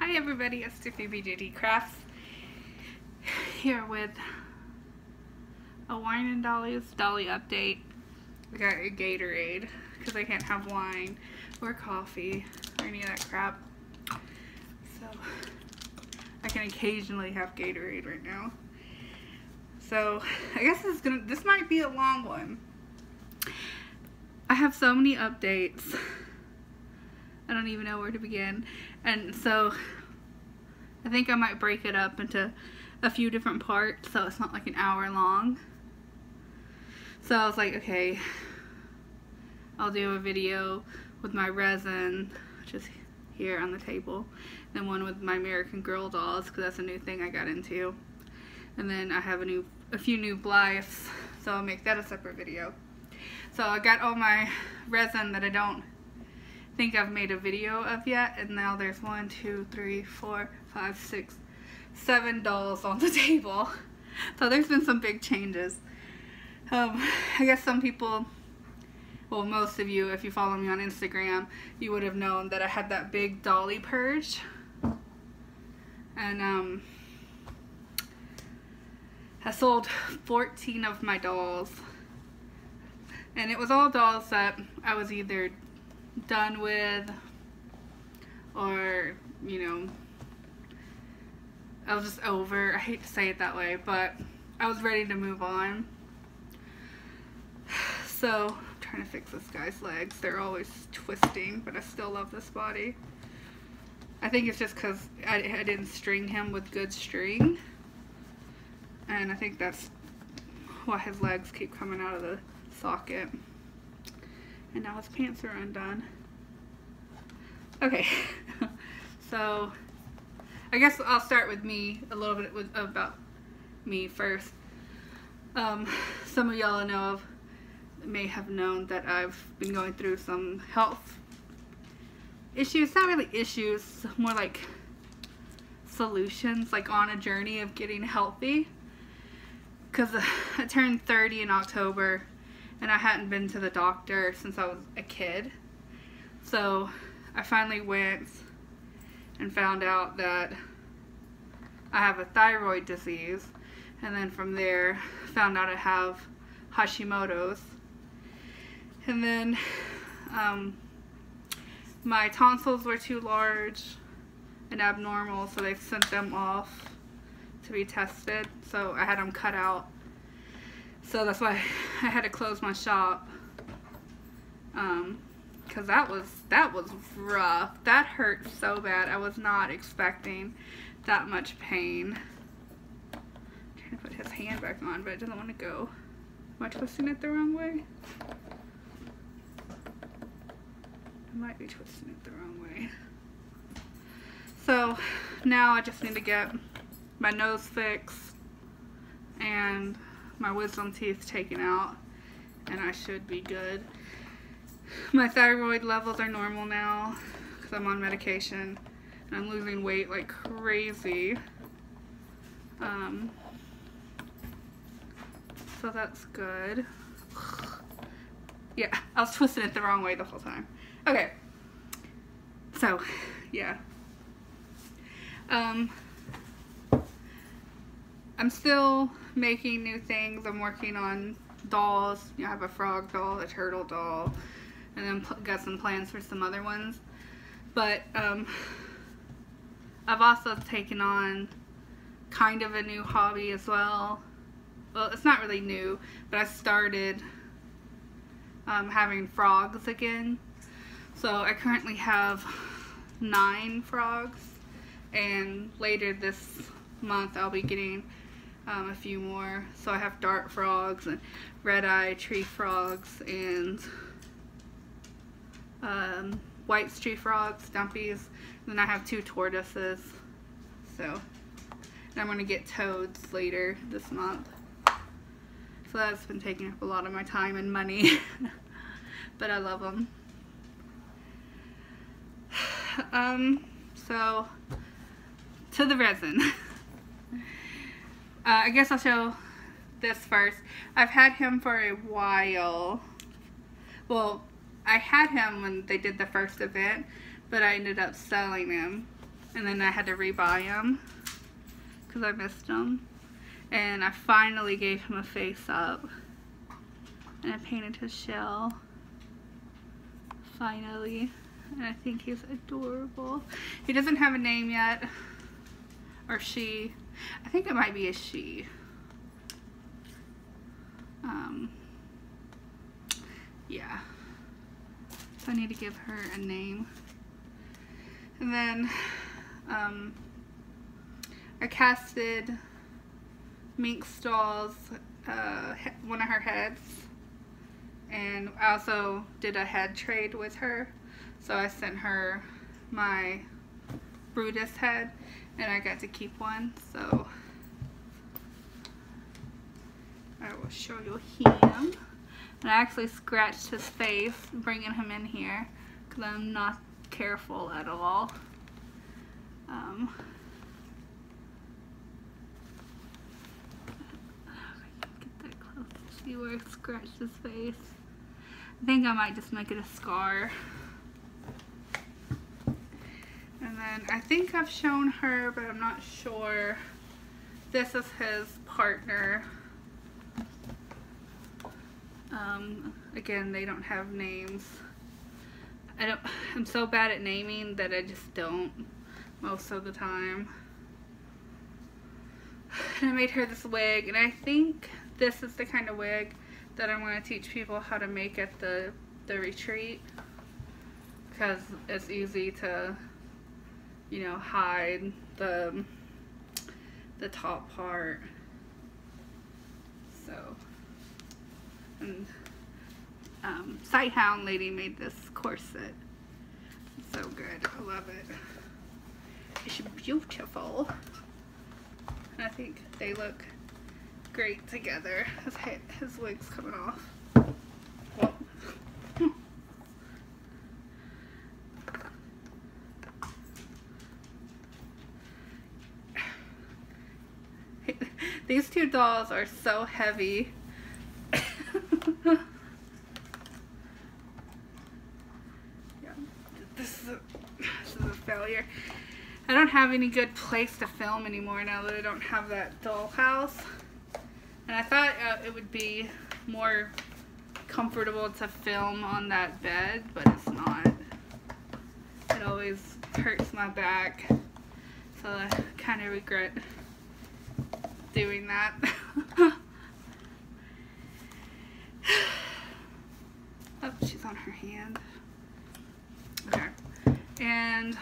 Hi everybody, it's Tiffany BJD Crafts here with a wine and Dolly update. We got a Gatorade because I can't have wine or coffee or any of that crap. So I can occasionally have Gatorade right now. So I guess this might be a long one. I have so many updates. I don't even know where to begin. And so I think I might break it up into a few different parts so it's not like an hour long. So I was like, okay, I'll do a video with my resin, which is here on the table, then one with my American Girl dolls because that's a new thing I got into, and then I have a few new Blythes, so I'll make that a separate video. So I got all my resin that I don't think I've made a video of yet, and now there's 1, 2, 3, 4, 5, 6, 7 dolls on the table. So there's been some big changes. I guess some people, well, most of you, if you follow me on Instagram, you would have known that I had that big dolly purge, and I sold 14 of my dolls, and it was all dolls that I was either done with, or, you know, I was just over. I hate to say it that way, but I was ready to move on. So I'm trying to fix this guy's legs. They're always twisting, but I still love this body. I think it's just because I didn't string him with good string, and I think that's why his legs keep coming out of the socket. And now his pants are undone. Okay, so I guess I'll start with me, a little bit about me first. Some of y'all may have known that I've been going through some health issues. Not really issues, more like solutions, like on a journey of getting healthy. Because I turned 30 in October, and I hadn't been to the doctor since I was a kid. So I finally went and found out that I have a thyroid disease, and then from there found out I have Hashimoto's, and then my tonsils were too large and abnormal, so they sent them off to be tested, so I had them cut out. So that's why I had to close my shop, because that was rough. That hurt so bad. I was not expecting that much pain. I'm trying to put his hand back on, but it doesn't want to go. Am I twisting it the wrong way? I might be twisting it the wrong way. So now I just need to get my nose fixed and my wisdom teeth taken out, and I should be good. My thyroid levels are normal now because I'm on medication, and I'm losing weight like crazy. So that's good. Yeah, I was twisting it the wrong way the whole time. Okay, so yeah. I'm still making new things. I'm working on dolls. You know, I have a frog doll, a turtle doll, and then got some plans for some other ones. But I've also taken on kind of a new hobby as well. Well, it's not really new, but I started having frogs again. So I currently have 9 frogs, and later this month I'll be getting a few more. So I have dart frogs and red-eye tree frogs and white tree frogs, dumpies. And then I have 2 tortoises. So, and I'm going to get toads later this month. So that's been taking up a lot of my time and money. But I love them. So to the resin. I guess I'll show this first. I've had him for a while. Well, I had him when they did the first event, but I ended up selling him. and then I had to rebuy them because I missed them. And I finally gave him a face up, and I painted his shell finally, and I think he's adorable. He doesn't have a name yet, or she. I think it might be a she. Yeah, so I need to give her a name. And then I casted Mink Stall's one of her heads, and I also did a head trade with her, so I sent her my Brutus head and I got to keep one, so I will show you him. And I actually scratched his face bringing him in here because I'm not careful at all. Get that close to see where I scratched his face. I think I might just make it a scar. And then I think I've shown her, but I'm not sure. This is his partner. Again, they don't have names. I'm so bad at naming that I just don't most of the time. And I made her this wig, and I think this is the kind of wig that I want to teach people how to make at the retreat, because it's easy to, you know, hide the top part. So, and Sighthound lady made this corset. It's so good. I love it. It's beautiful. And I think they look great together. His wig's coming off. Well. These two dolls are so heavy. Yeah, this is a failure. I don't have any good place to film anymore now that I don't have that dollhouse. And I thought it would be more comfortable to film on that bed, but it's not. It always hurts my back, so I kind of regret doing that. Oh, she's on her hand. Okay. And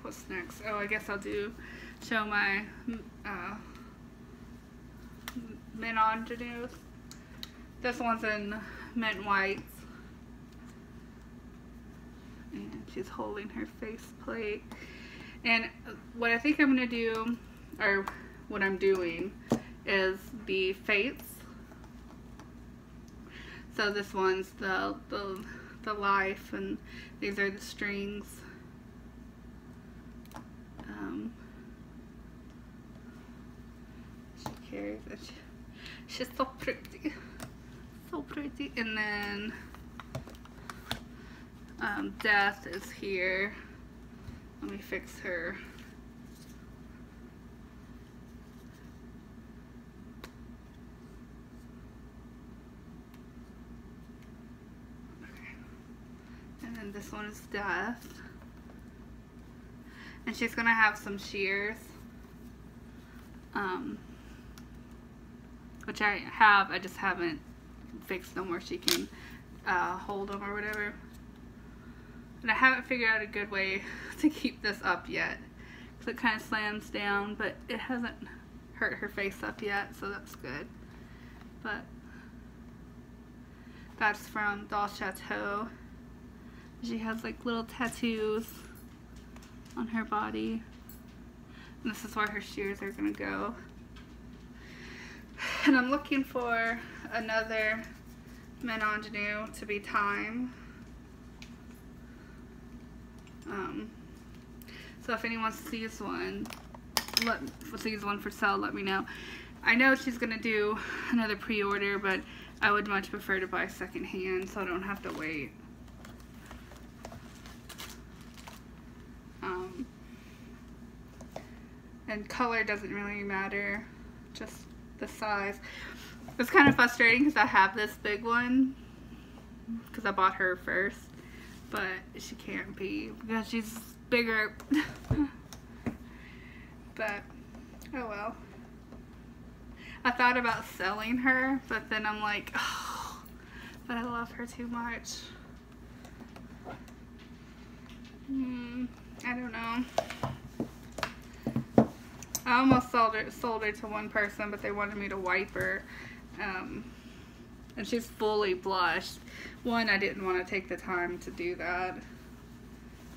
what's next? Oh, I guess I'll show my mint ingenues. This one's in mint whites. And she's holding her face plate. And what I think I'm going to do, or what I'm doing, is the fates. So this one's the life, and these are the strings. She carries it. She's so pretty. So pretty. And then Death is here. Let me fix her. And this one is Death. And she's gonna have some shears. Which I have, I just haven't fixed them where she can hold them or whatever. And I haven't figured out a good way to keep this up yet, because it kind of slams down, but it hasn't hurt her face up yet, so that's good. But that's from Doll Chateau. She has like little tattoos on her body. And this is where her shears are gonna go. And I'm looking for another mint ingenue to be Time. So if anyone sees one for sale, let me know. I know she's gonna do another pre-order, but I would much prefer to buy secondhand so I don't have to wait. And color doesn't really matter, just the size. It's kind of frustrating because I have this big one because I bought her first, but she can't be because she's bigger. But oh well. I thought about selling her, but then I'm like, oh, but I love her too much. I don't know. I almost sold her to one person, but they wanted me to wipe her. And she's fully blushed. One, I didn't want to take the time to do that.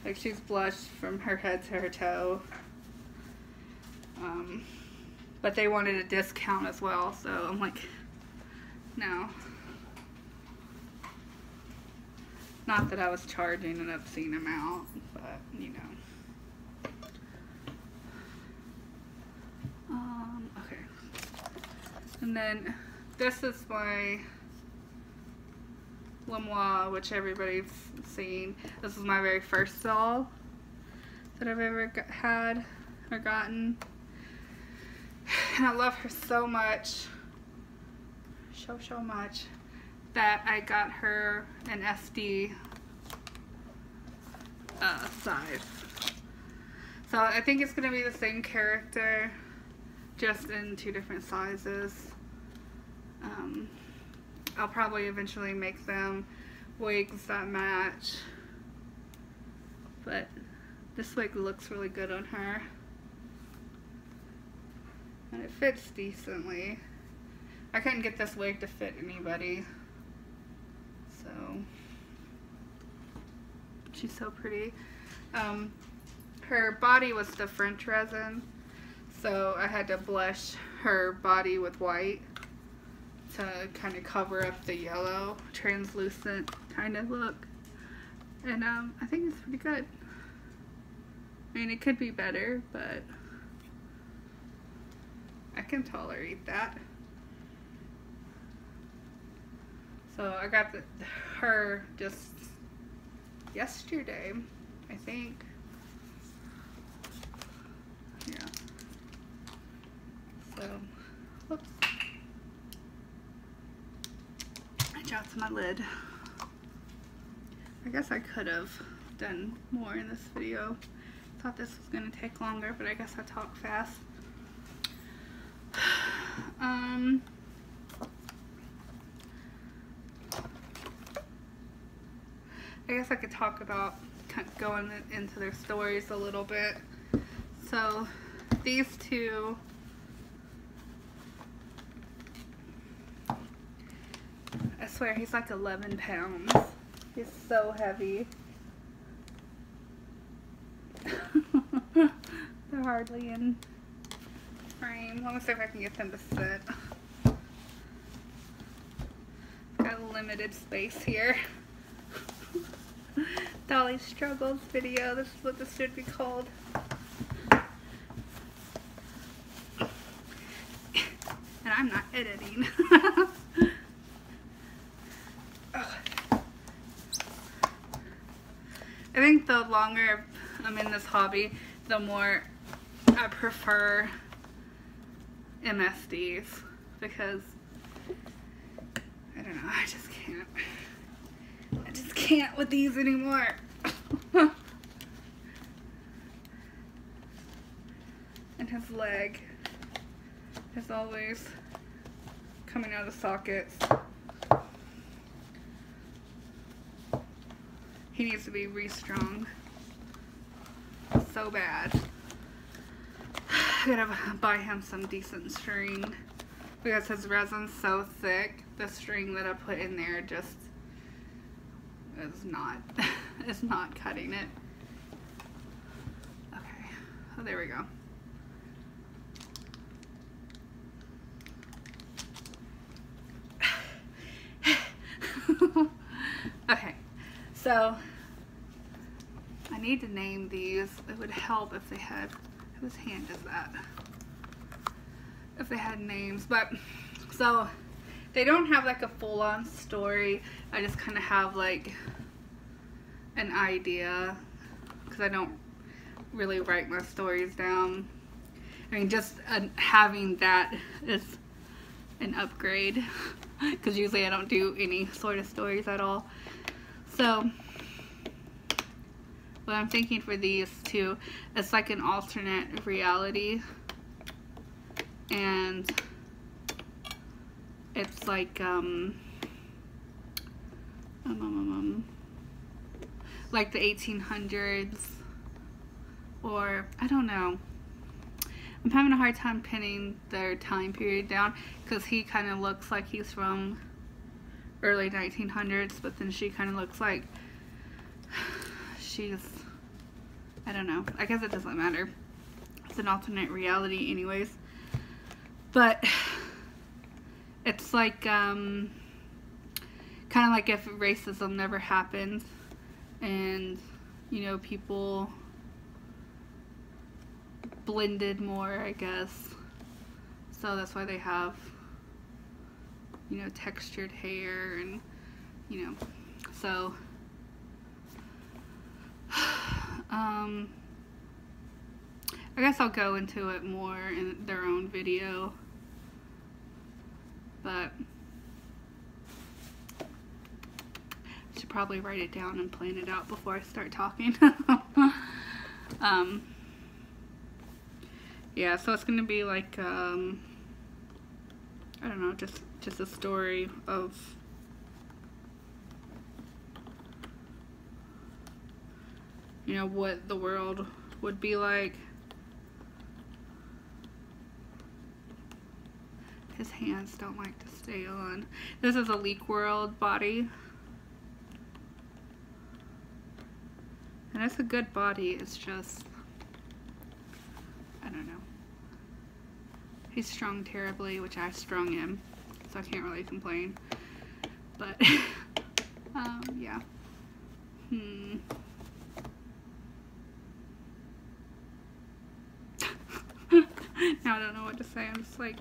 Like, she's blushed from her head to her toe. But they wanted a discount as well, so I'm like, no. Not that I was charging an obscene amount, but, you know. Okay. And then this is my Lamois, which everybody's seen. This is my very first doll that I've ever had or gotten. And I love her so much. So much. That I got her an SD size. So I think it's going to be the same character, just in 2 different sizes. I'll probably eventually make them wigs that match. But this wig looks really good on her. And it fits decently. I couldn't get this wig to fit anybody. So, she's so pretty. Her body was the French resin, so I had to blush her body with white to kind of cover up the yellow, translucent kind of look. And I think it's pretty good. I mean, it could be better, but I can tolerate that. So I got her just yesterday, I think. Yeah. So, whoops. I dropped my lid. I guess I could have done more in this video. Thought this was going to take longer, but I guess I talk fast. I guess I could talk about going into their stories a little bit. So, these two, I swear he's like 11 pounds. He's so heavy. They're hardly in frame. Let me see if I can get them to sit. Got a limited space here. Dolly Struggles video. This is what this should be called. And I'm not editing. I think the longer I'm in this hobby, the more I prefer MSDs, because I don't know, I just can't with these anymore. And his leg is always coming out of the sockets. He needs to be restrung so bad. I gotta buy him some decent string because his resin's so thick. The string that I put in there just is not cutting it. Okay, oh, there we go. Okay, so I need to name these. It would help if they had, whose hand is that? If they had names, but so they don't have like a full-on story. I just kind of have like an idea because I don't really write my stories down. I mean, just having that is an upgrade, because usually I don't do any sort of stories at all. So what I'm thinking for these two, it's like an alternate reality, and it's like like the 1800s, or I don't know. I'm having a hard time pinning their time period down, because he kind of looks like he's from early 1900s, but then she kind of looks like she's, I don't know. I guess it doesn't matter. It's an alternate reality anyways. But it's like, kind of like if racism never happened, and, you know, people blended more, I guess. So that's why they have, you know, textured hair, and, you know, so I guess I'll go into it more in their own video, but I should probably write it down and plan it out before I start talking. Yeah, so it's gonna be like, I don't know, just a story of, you know, what the world would be like. His hands don't like to stay on. This is a Leak World body. And it's a good body, it's just, I don't know. He's strung terribly, which I strung him, so I can't really complain. But, yeah. Now I don't know what to say. I'm just like,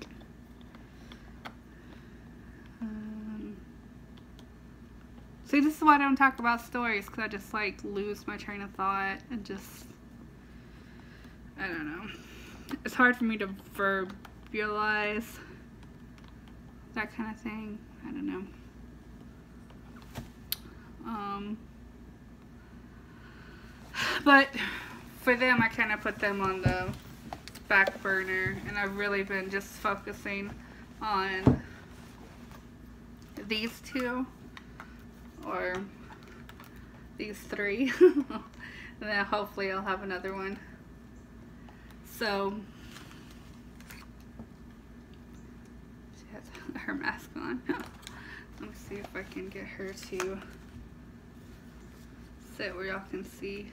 see, this is why I don't talk about stories, because I just like lose my train of thought and just, I don't know. It's hard for me to verbalize that kind of thing. I don't know. But for them, I kind of put them on the back burner, and I've really been just focusing on these two, or these three, and then hopefully I'll have another one. So she has her mask on. Let me see if I can get her to sit where y'all can see,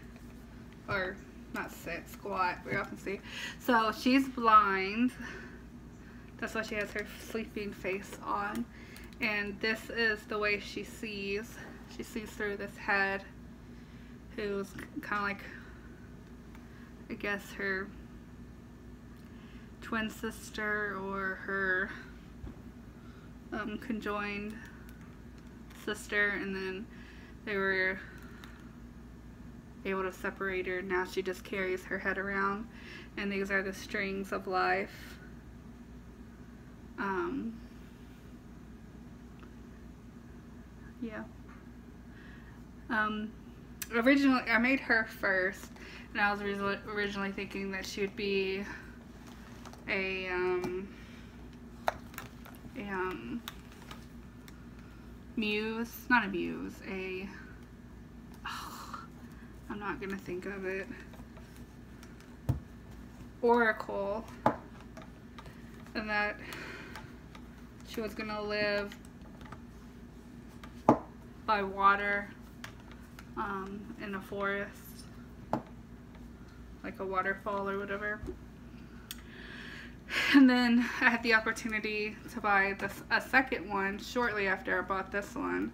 or not sit, squat where y'all can see. So she's blind. That's why she has her sleeping face on. And this is the way she sees. She sees through this head, who's kind of like, I guess, her twin sister or her conjoined sister, and then they were able to separate her. Now she just carries her head around, and these are the strings of life. Yeah. Originally, I made her first, and I was originally thinking that she would be a muse, not a muse, I'm not gonna think of it, oracle, and that she was gonna live by water, in a forest, like a waterfall or whatever. And then I had the opportunity to buy a second one shortly after I bought this one.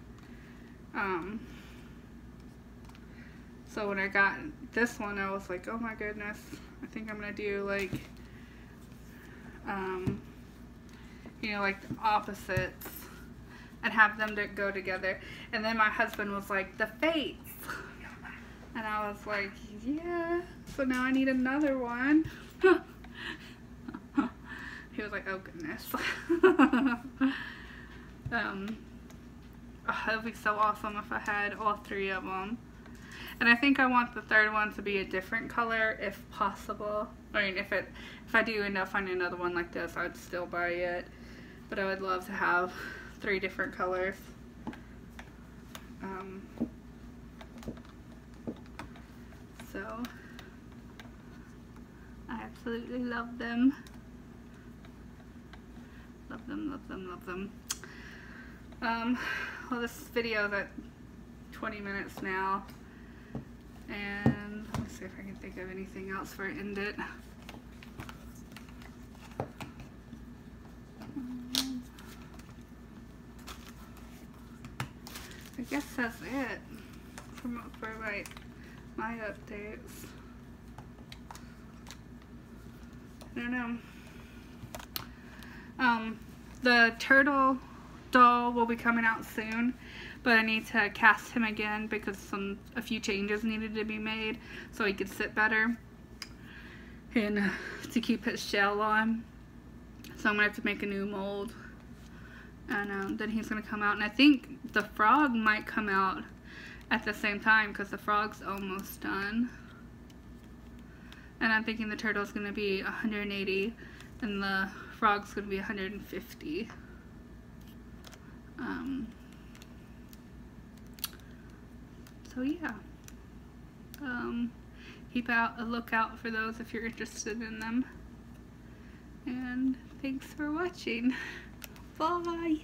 So when I got this one, I was like, oh my goodness, I think I'm gonna do like, you know, like opposites, and have them to go together. And then my husband was like, the fates. And I was like, yeah, so now I need another one. he was like, oh goodness. It would be so awesome if I had all 3 of them. And I think I want the 3rd one to be a different color if possible. I mean, if I do end up finding another one like this, I'd still buy it. But I would love to have 3 different colors. So I absolutely love them. Love them, love them, love them. Well, this video is at 20 minutes now. And let's see if I can think of anything else before I end it. I guess that's it for my updates. I don't know. The turtle doll will be coming out soon, but I need to cast him again because a few changes needed to be made so he could sit better and to keep his shell on. So I'm gonna have to make a new mold, and then he's gonna come out. And I think the frog might come out at the same time because the frog's almost done. And I'm thinking the turtle's gonna be 180 and the frog's gonna be 150. So yeah, keep a lookout for those if you're interested in them. And thanks for watching. Bye.